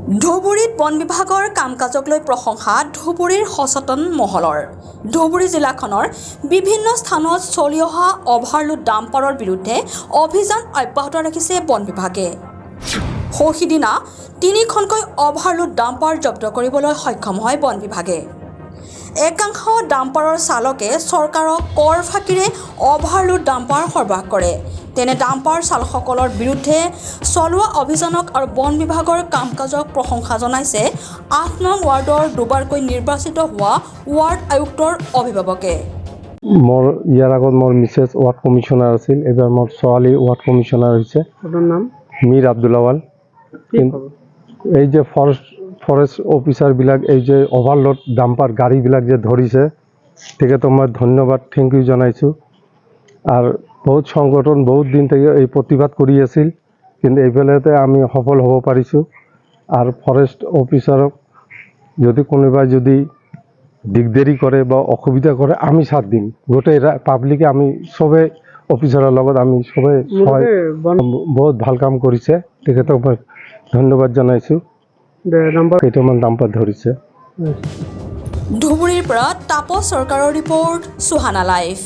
ধুবুৰীত বন বিভাগৰ কাম কাজক লৈ প্ৰশংসা ধুবুৰীৰ সচেতন মহলৰ। ধুবুৰী জিলাখনৰ বিভিন্ন স্থানত চলি অহা অভাৰলোড ডাম্পাৰৰ বিৰুদ্ধে অভিযান অব্যাহত ৰাখিছে বন বিভাগে। সৌসিদিনা 3খনকৈ অভাৰলোড ডাম্পাৰ জব্দ কৰিবলৈ সক্ষম হয় বন বিভাগে। একাংশ ডাম্পাৰৰ চালকে চৰকাৰক কৰ ফাঁকিৰে অভাৰলোড ডাম্পাৰ সৰবৰাহ কৰে। তেনে ডাম্পাৰ চালকসকলৰ বিৰুদ্ধে চলোৱা অভিযানক আৰু বন বিভাগৰ কাম কাজক প্ৰশংসা জনাইছে 8 নং ৱাৰ্ডৰ দুবাৰকৈ নিৰ্বাচিত হোৱা ৱাৰ্ড আয়ুক্তৰ অভিভাৱকে। মোৰ ইয়াৰ আগত মোৰ মিছেছ ৱাৰ্ড কমিশ্যনাৰ আছিল, এবাৰ মোৰ ছোৱালী ৱাৰ্ড কমিশ্যনাৰ হৈছে। আপোনাৰ নাম? মীৰ আব্দুলাৱাল। এই যে ফৰেষ্ট অফিচাৰবিলাক এই যে অভাৰলোড ডাম্পাৰ গাড়ীবিলাক যে ধৰিছে, তেখেতক মই ধন্যবাদ থেংক ইউ জনাইছোঁ। আৰু বহুত সংগঠন বহুত দিন থেকে এই প্ৰতিবাদ কৰি আছিল, কিন্তু এইফালেতে আমি সফল হ'ব পাৰিছোঁ। আৰু ফৰেষ্ট অফিচাৰক যদি কোনোবাই যদি দিগদাৰি কৰে বা অসুবিধা কৰে আমি সাথ দিম। গোটেই পাব্লিকে আমি চবে অফিচাৰৰ লগত আমি চবে বহুত ভাল কাম কৰিছে, তেখেতক মই ধন্যবাদ জনাইছোঁ। কেইটামান ডাম্পাৰ ধৰিছে। ধুবুৰীৰ পৰা তাপস চৰকাৰৰ ৰিপৰ্ট, সুহানা লাইভ।